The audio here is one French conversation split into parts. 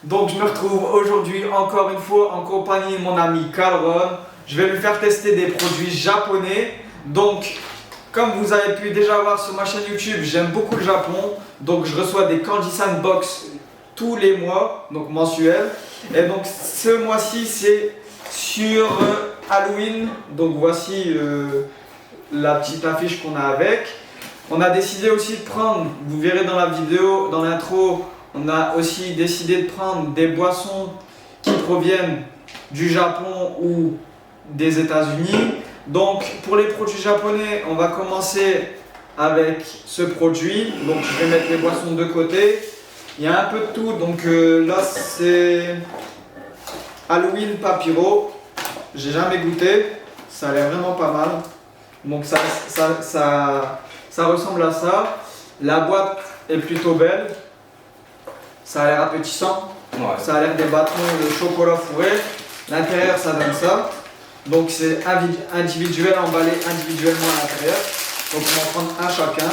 Donc je me retrouve aujourd'hui encore une fois en compagnie de mon ami Calron. Je vais lui faire tester des produits japonais. Donc comme vous avez pu déjà voir sur ma chaîne YouTube, j'aime beaucoup le Japon. Donc je reçois des Candy Sandbox tous les mois, donc mensuels. Et donc ce mois-ci c'est sur Halloween. Donc voici la petite affiche qu'on a avec. On a décidé aussi de prendre, vous verrez dans la vidéo, dans l'intro, on a aussi décidé de prendre des boissons qui proviennent du Japon ou des États-Unis. Donc pour les produits japonais, on va commencer avec ce produit. Donc je vais mettre les boissons de côté. Il y a un peu de tout. Donc là c'est Halloween Papiro. J'ai jamais goûté. Ça a l'air vraiment pas mal. Donc ça ressemble à ça. La boîte est plutôt belle. Ça a l'air appétissant. Ouais. Ça a l'air des bâtons de chocolat fourré. L'intérieur ça donne ça. Donc c'est individuel, emballé individuellement à l'intérieur. Donc on va en prendre un chacun.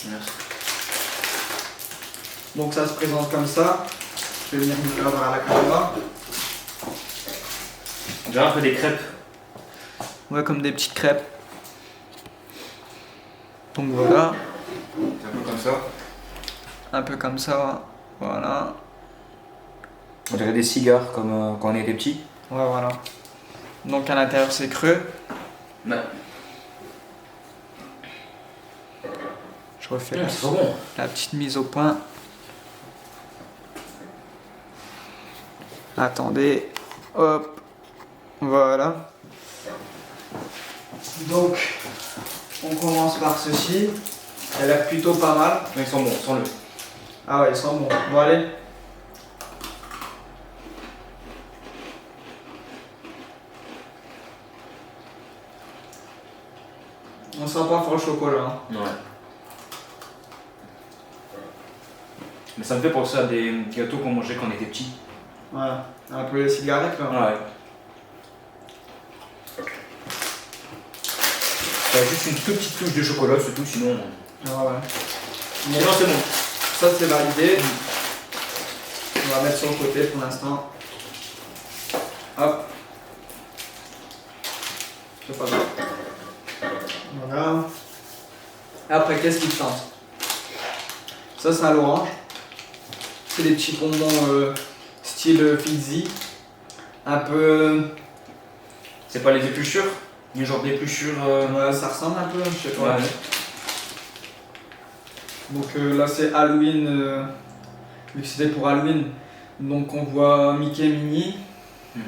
Merci. Donc ça se présente comme ça. Je vais venir me faire à la caméra. On dirait un peu des crêpes. Ouais, comme des petites crêpes. Donc voilà. C'est un peu comme ça. Un peu comme ça. Voilà. On dirait des cigares comme quand on était petit. Ouais, voilà. Donc à l'intérieur c'est creux. Ouais. Je refais C'est trop bon. la petite mise au point. Attendez. Hop. Voilà. Donc on commence par ceci. Elle a l'air plutôt pas mal. Mais ils sont bons, sans le. Ah ouais, ils sont bons. Bon allez. On sent pas fort le chocolat. Hein. Ouais. Mais ça me fait penser à des gâteaux qu'on mangeait quand on était petit. Ouais, un peu les cigarettes là. Ouais. T'as juste une toute petite touche de chocolat, c'est tout, sinon. Ah ouais. Sinon, c'est bon. Ça c'est validé. On va mettre sur le côté pour l'instant. Hop. C'est pas grave. Voilà. Après, qu'est-ce qui tente? Ça c'est à l'orange. C'est des petits bonbons style Fizzy. Un peu. C'est pas les épluchures? Les genres d'épluchures. Ouais, ça ressemble un peu, je sais pas. Ouais. Donc là c'est Halloween, vu que c'était pour Halloween, donc on voit Mickey et Minnie. Mhm.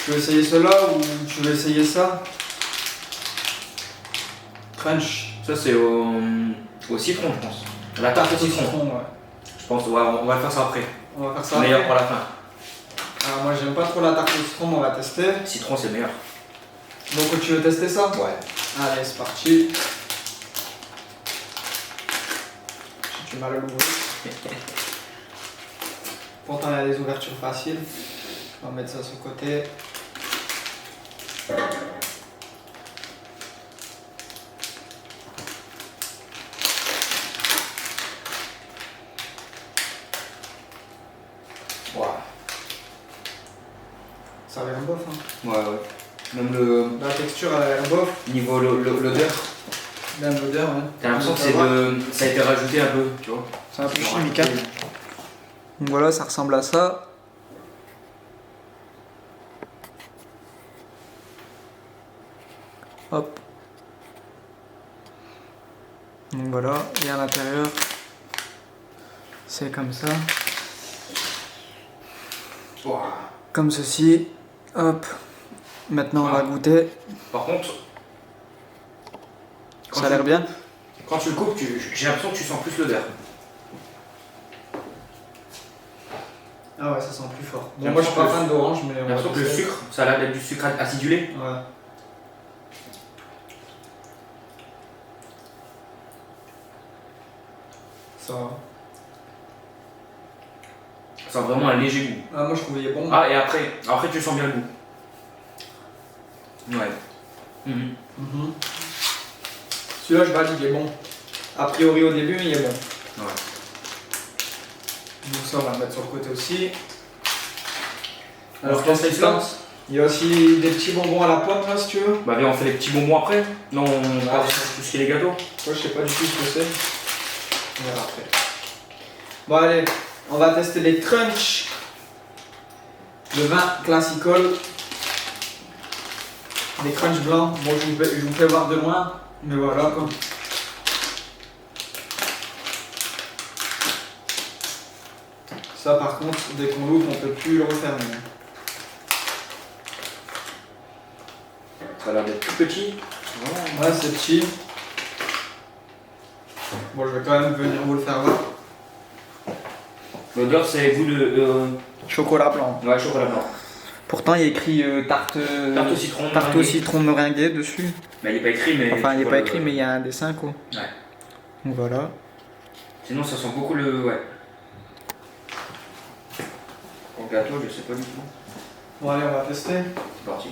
Tu veux essayer cela ou tu veux essayer ça? Crunch. Ça, c'est au citron, je pense. La tarte au citron. Ouais. Je pense, ouais, on va faire ça après. On va faire ça. Meilleur après. pour la fin. Alors moi j'aime pas trop la tarte au citron, mais on va tester. Citron, c'est meilleur. Donc tu veux tester ça? Ouais. Allez, c'est parti. J'ai du mal à l'ouvrir. Pourtant il y a des ouvertures faciles. On va mettre ça sur le côté. Ouais. Ça a l'air bof hein. Ouais, ouais. Même le La texture elle a l'air bof. niveau l'odeur, Même l'odeur, ouais. t'as l'impression que ça a été rajouté un peu, tu vois. C'est un peu Genre chimique. Hein. Donc voilà, ça ressemble à ça. Hop. Donc voilà, et à l'intérieur, c'est comme ça. Ouah. Comme ceci. Hop. Maintenant on va goûter. Par contre, quand Ça a l'air bien. Quand tu le coupes, j'ai l'impression que tu sens plus l'odeur. Ah ouais, ça sent plus fort. J'ai Bon, moi je suis pas l'impression fan d'orange, mais J'ai on va l'impression que le tester. sucre, ça a l'air d'être du sucre acidulé. Ouais. Ça va. Ça a vraiment un léger goût. Ah, moi je trouvais bon. Ah, et après tu sens bien le goût. Ouais. Mhm. Mhm. Celui-là je valide, il est bon. A priori au début, il est bon. Ouais. Donc ça, on va le mettre sur le côté aussi. Alors, qu'est-ce qu'est-ce qu'il que pense? Il y a aussi des petits bonbons à la pomme là si tu veux. Bah, viens, on fait les petits bonbons après. Non, on passe sur tout ce qui est les gâteaux. Moi je sais pas du tout ce que c'est. On verra après. Bon allez, on va tester les crunch. Le vin classicole. Des crunch blancs. Bon, je vous fais voir de loin. Mais voilà quoi. Ça par contre, dès qu'on l'ouvre, on peut plus le refermer. Ça a l'air d'être tout petit. Ouais, c'est petit. Bon, je vais quand même venir vous le faire voir. L'odeur, c'est goût de. Chocolat blanc. Ouais, chocolat blanc. Pourtant, il y a écrit tarte, Tarte au citron. tarte au meringuée. citron meringuée dessus. Mais il n'est pas écrit, mais. Enfin, il tu n'est vois pas le- écrit, mais il y a un dessin quoi. Ouais. Donc voilà. Sinon, ça sent beaucoup le. Ouais. Pour le gâteau, je sais pas du tout. Bon, allez, on va tester. C'est parti.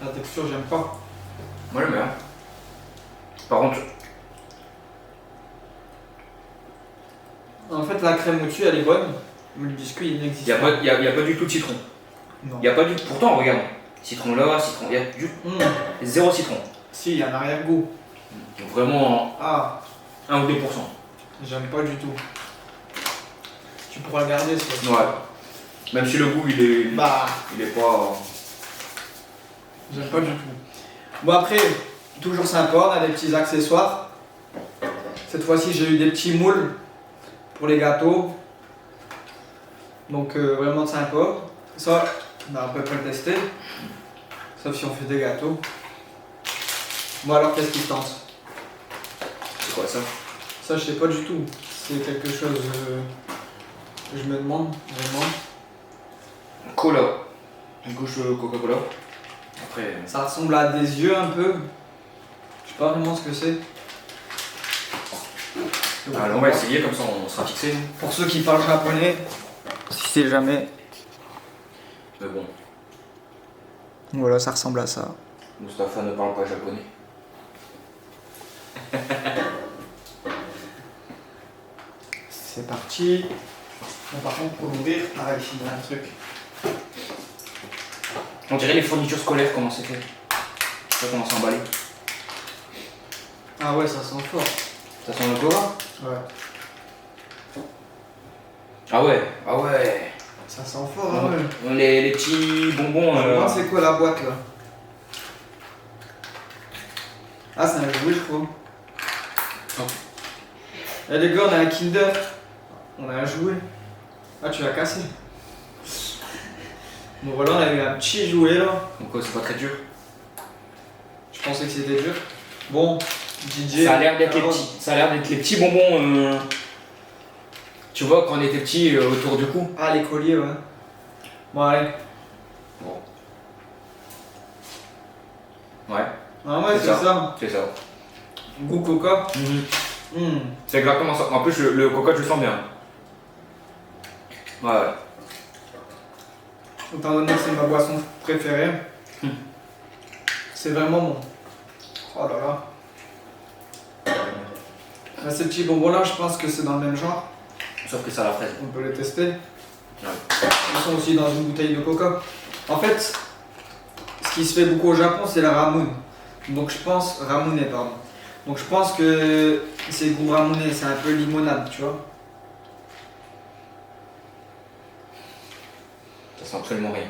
La texture, j'aime pas. Moi, j'aime bien. Par contre, En fait, la crème au-dessus, elle est bonne. Mais le biscuit, il il n'existe n'y a, pas. pas- y a pas du tout de citron. Non. Il y a pas du Pourtant, regarde. Citron là, citron. Il y a zéro citron. Si, il y a un arrière-goût. Donc, vraiment Ah, 1 ou 2%. j'aime pas du tout. Tu pourras le garder, ça. Ouais. Même si le goût, il est. Bah, Il est pas. j'aime pas du tout. Bon, après, toujours sympa, on a des petits accessoires. Cette fois-ci, j'ai eu des petits moules pour les gâteaux. Donc, vraiment sympa. Ça, bah, on peut pas le tester. Sauf si on fait des gâteaux. Bon, alors, qu'est-ce qu'il tente? C'est quoi ça? Ça, je sais pas du tout. C'est quelque chose que je me demande vraiment. Cola. Une couche Coca-Cola. Après. Ça ressemble à des yeux un peu. Je sais pas vraiment ce que c'est. Alors, on va essayer, comme ça on sera fixé. Pour ceux qui parlent japonais, si c'est jamais. Mais bon, Voilà, ça ressemble à ça. Mustapha ne parle pas japonais. C'est parti. Bon, par contre, pour l'ouvrir, ah, il y a un truc. On dirait les fournitures scolaires, comment c'est fait. Ça commence à emballer. Ah ouais, ça sent fort. Ça sent le cola? Ouais. Ah ouais, ah ouais. Ça sent fort, ah ouais. Les petits bonbons. Moi, c'est quoi la boîte là? Ah, c'est un jouet, je crois. Oh. Eh les gars, on a un Kinder. On a un jouet. Ah, tu l'as cassé. Bon, voilà, on a eu un petit jouet là. Donc c'est pas très dur. Je pensais que c'était dur. Bon, DJ. Ça a l'air d'être les alors, petits. Ça a l'air d'être les petits bonbons. Tu vois quand on était petit autour du cou. Ah, les colliers, ouais. Bon, allez. Bon. Ouais, Ah, ouais, C'est c'est ça. ça. c'est ça. Goût coca. C'est exactement ça. En plus le coca je le sens bien. Ouais. Étant donné que c'est ma boisson préférée, c'est vraiment bon. Oh là là. Là, ces petits bonbons là, je pense que c'est dans le même genre. Sauf que ça a la fraise. On peut les tester. Ouais. Ils sont aussi dans une bouteille de coca. En fait, ce qui se fait beaucoup au Japon, c'est la ramen. Donc je pense, ramonet pardon. Donc je pense que c'est le goût ramonet, c'est un peu limonade, tu vois. Ça sent absolument rien.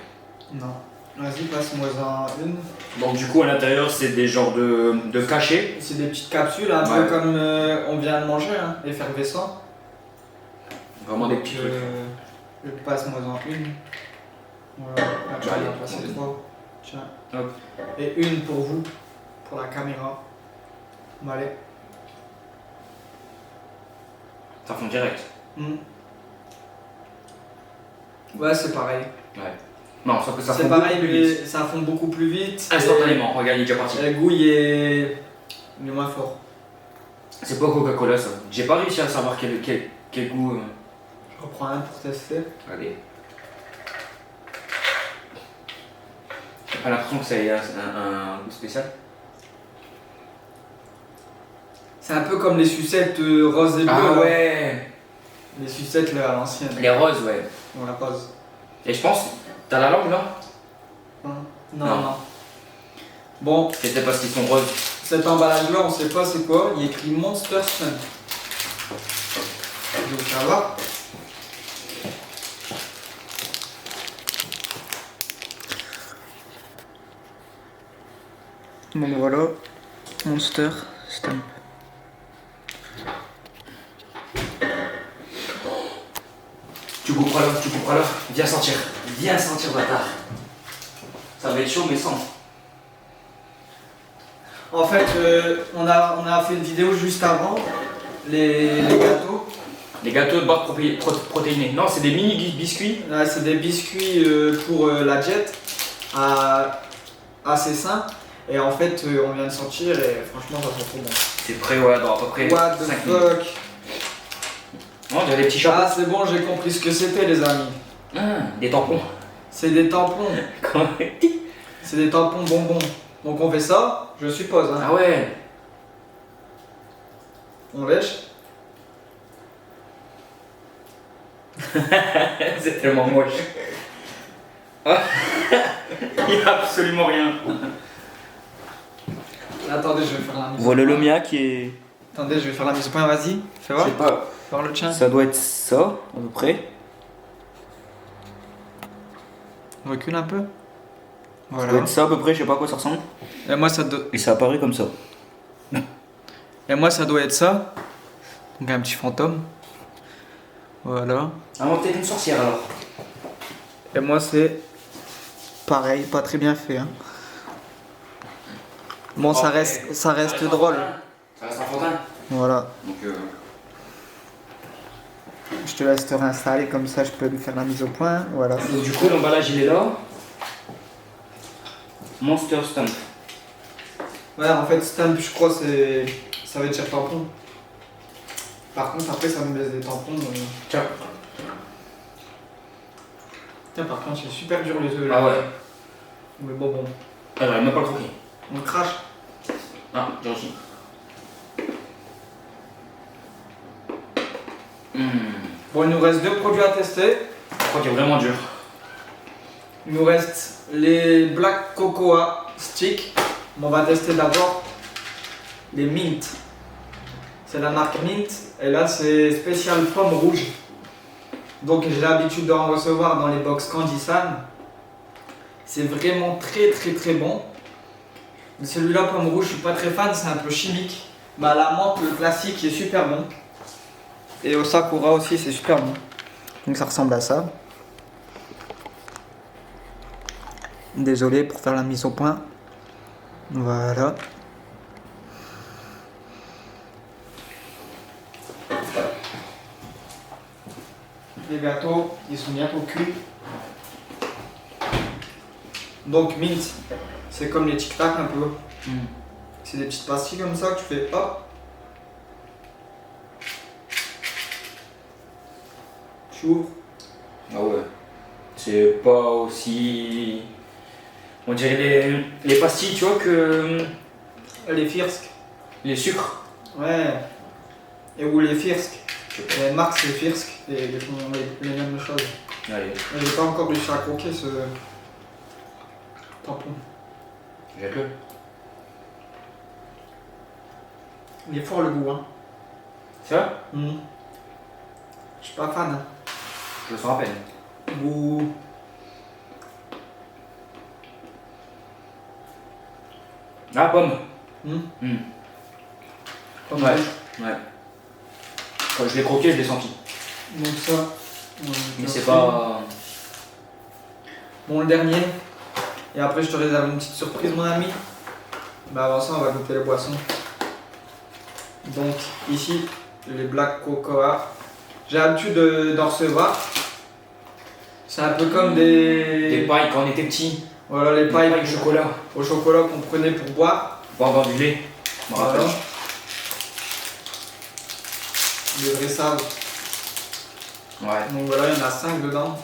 Non. Vas-y, passe-moi-en une. Donc du coup à l'intérieur c'est des genres de cachets. C'est des petites capsules, un Ouais. peu comme on vient de manger, hein, effervescent. Vraiment des petits trucs. Passe-moi-en une. Voilà, là, tu vas Allez, en passer on- trois. Tiens. Hop. Et une pour vous, pour la caméra. Bon, allez. Ça fond direct. Ouais, c'est pareil. Ouais. Non, sauf que ça C'est fond pareil, beaucoup plus vite. mais ça fond beaucoup plus vite. Instantanément, regarde, il est déjà parti. Et le goût, il est moins fort. C'est pas Coca-Cola ça. J'ai pas réussi à savoir quel goût. Je reprends un pour tester. Allez. J'ai pas l'impression que ça ait un goût spécial. C'est un peu comme les sucettes roses et bleues. Ah là. ouais. Les sucettes là, à l'ancienne. Les roses, ouais. On la pose. Et je pense, t'as la langue là? Non, Non. non. Bon, C'était parce qu'ils sont roses. cet emballage là, on sait pas c'est quoi. Il y a écrit Monster Stunt. Donc ça va. Bon voilà, Monster Stamp. Tu couperas là, tu couperas là. Viens sentir. Viens sentir, bâtard. Ça va être chaud, mais sans. En fait, on a fait une vidéo juste avant, les gâteaux. Les gâteaux de barres protéinées. Non, c'est des mini biscuits. Là, c'est des biscuits pour la jet, assez sain. Et en fait, on vient de sortir et franchement, ça sent trop bon. C'est prêt, ouais, dans à peu près What the 5 minutes. fuck? Non, il y a des petits chapeaux. Ah, c'est bon, j'ai compris ce que c'était, les amis. Des tampons. C'est des tampons. C'est des tampons bonbons. Donc on fait ça, je suppose. Hein. Ah ouais. On lèche. C'est tellement moche. Il n'y a absolument rien. Attendez, je vais faire la mise. Voilà le mien qui est. Attendez, je vais faire la mise au point, vas-y. Fais Je voir. sais pas. Fais voir le tien. Ça doit être ça, à peu près. Recule un peu. Ça Voilà. doit être ça, à peu près, je sais pas à quoi ça ressemble. Et moi, ça doit... Et ça apparaît comme ça. être ça. Donc un petit fantôme. Voilà. Ah, moi, peut-être une sorcière alors. Et moi, c'est pareil, pas très bien fait. Hein. Bon, ça Ok. reste drôle. Ça reste enfantin. Voilà. Donc, Je te laisse te réinstaller comme ça, je peux lui faire la mise au point. Voilà. donc, du coup, l'emballage il est là. Monster Stamp. Ouais, en fait, Stamp, je crois, ça veut dire tampon. Par contre, après, ça me laisse des tampons. Tiens. Tiens, par contre, c'est super dur les œufs. Ah là. ouais. Mais bon, bon. Ah, j'aurais même pas le croquer. On crache. Ah, j'ai aussi. Hmm. Bon, il nous reste 2 produits à tester. Je crois qu'il est vraiment dur. Il nous reste les Black Cocoa Stick. On va tester d'abord les Mint. C'est la marque Mint. Et là, c'est spécial pomme rouge. Donc, j'ai l'habitude d'en recevoir dans les box Candy San. C'est vraiment très très très bon. Mais celui-là, pomme rouge, je suis pas très fan. C'est un peu chimique. Bah, la menthe, le classique, est super bon. Et au Sakura aussi, c'est super bon. Donc, ça ressemble à ça. Désolé pour faire la mise au point. Voilà. Les gâteaux, ils sont bientôt cuits. Donc mint, c'est comme les Tic Tac un peu. C'est des petites pastilles comme ça que tu fais hop. Tu ouvres. Ah ouais. C'est pas aussi. On dirait les pastilles, tu vois, que. Les Firsk. Les sucres. Ouais. Et où les Firsk. Les marques c'est Firsk et ils font les mêmes choses. Allez, Mais j'ai pas encore réussi à croquer ce tampon. jette-le. Il est fort le goût, hein. Ça Je suis pas fan. Hein. Je le sens à peine. Goût. Ah, pomme. Comme Ouais. rouge. Ouais. Quand je l'ai croqué, je l'ai senti. Donc ça. Mais c'est pas. Bon, le dernier. Et après, je te réserve une petite surprise, mon ami. Bah, avant ça, on va goûter les boissons. Donc, ici, les Black Cocoa. J'ai l'habitude d'en recevoir. C'est un peu comme Des pailles quand on était petit. Voilà, les pailles au chocolat. au chocolat qu'on prenait pour boire. Pour avoir du lait. Je me rappelle. Voilà. Des vrais sables. Ouais. Donc voilà, il y en a 5 dedans.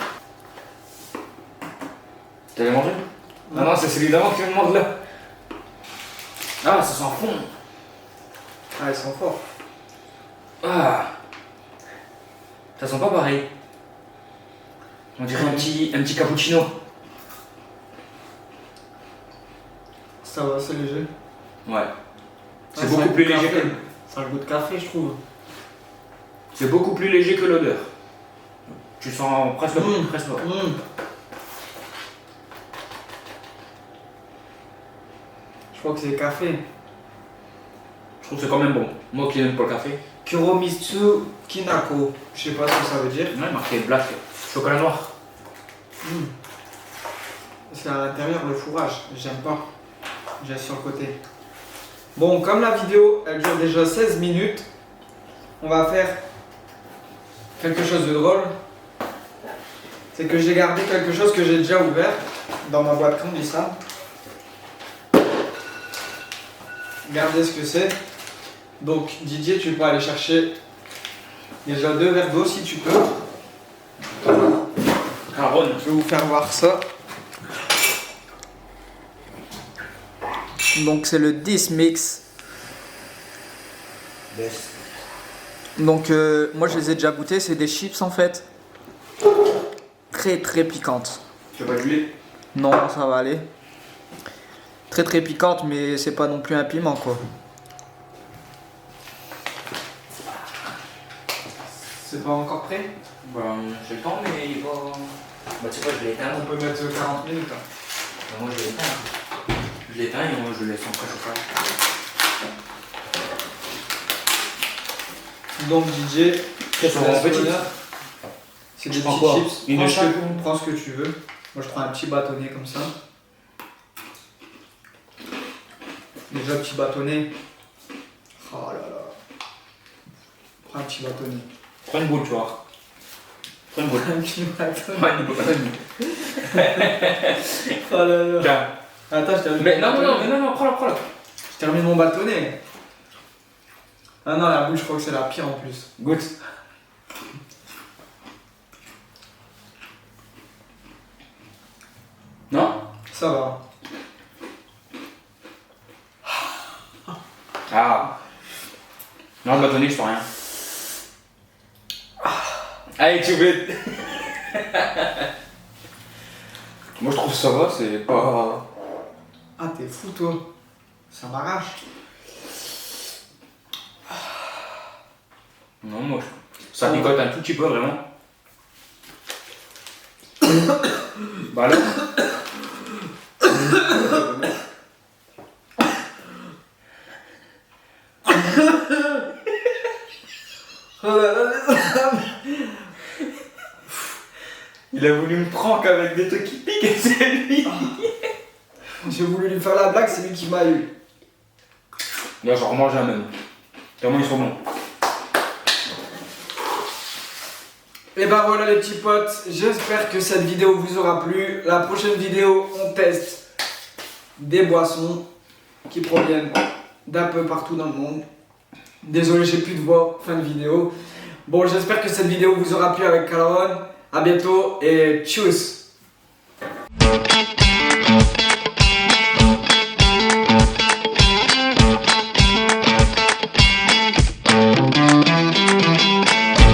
T'avais mangé? Ah non, c'est celui d'avant qui me demande là. Ah, ça sent fond. Ah, ils sont forts. Ah, ça sent pas pareil. On dirait un petit cappuccino. Ça va, c'est léger. Ouais. C'est Ouais, beaucoup ça a plus le goût de léger café. que. Ça a le goût de café, je trouve. C'est beaucoup plus léger que l'odeur. Tu sens presque pas. Mm. Presque pas. Mm. Je crois que c'est café. Je trouve que c'est quand même bon. Moi qui n'aime pas le café. Kuromitsu Kinako. Je sais pas ce que ça veut dire. Ouais, marqué black. Chocolat noir. Mm. C'est à l'intérieur le fourrage. J'aime pas. J'ai sur le côté. Bon, comme la vidéo elle dure déjà 16 minutes, on va faire quelque chose de drôle. C'est que j'ai gardé quelque chose que j'ai déjà ouvert dans ma boîte grandissable. Regardez ce que c'est. Donc Didier, tu peux aller chercher déjà 2 verres d'eau si tu peux. Caronne. Je vais vous faire voir ça. Donc c'est le 10 mix. Donc moi je les ai déjà goûtés, c'est des chips en fait. Très très piquantes. Tu veux pas du lait? Non, ça va aller. Très très piquantes, mais c'est pas non plus un piment quoi. C'est pas encore prêt? Bah, j'ai le temps, mais il va. Bah, tu sais quoi, je l'ai éteint. On peut mettre 40 minutes. Hein. Bah, moi, je l'ai éteint. Je l'éteins et moi, je le laisse en préchauffage. Donc Didier, Qu'elles sont en petites. c'est des Je prends petits quoi? chips. Une chaque ou- Prends ce que tu veux. Moi je prends un petit bâtonnet comme ça. Déjà petit bâtonnet. Oh là là. Prends un petit bâtonnet. Prends une boule, tu vois. Prends une boule. Un petit bâtonnet. Prends une boule. Oh là là. Tiens. Attends, je termine. Mais mon non, bâtonnet. prends-la. Je termine mon bâtonnet. Ah non, la boule, je crois que c'est la pire en plus. Goûte. Non? Ça va. Ah. Non, le bâtonnet, je sens rien. Allez, tu veux. Moi, je trouve ça va, c'est pas. Ah, t'es fou toi. Ça m'arrache. Non, moi, ça picote un tout petit peu, vraiment. Bah alors. Oh là là, les hommes. Il a voulu me prank avec des trucs qui piquent et c'est lui. J'ai voulu lui faire la blague, c'est lui qui m'a eu. Là, j'en remange un même. Tellement ils sont bons. Et ben voilà les petits potes, j'espère que cette vidéo vous aura plu. La prochaine vidéo, on teste des boissons qui proviennent d'un peu partout dans le monde. Désolé, j'ai plus de voix, fin de vidéo. Bon, j'espère que cette vidéo vous aura plu avec Caron. A bientôt et tchuss.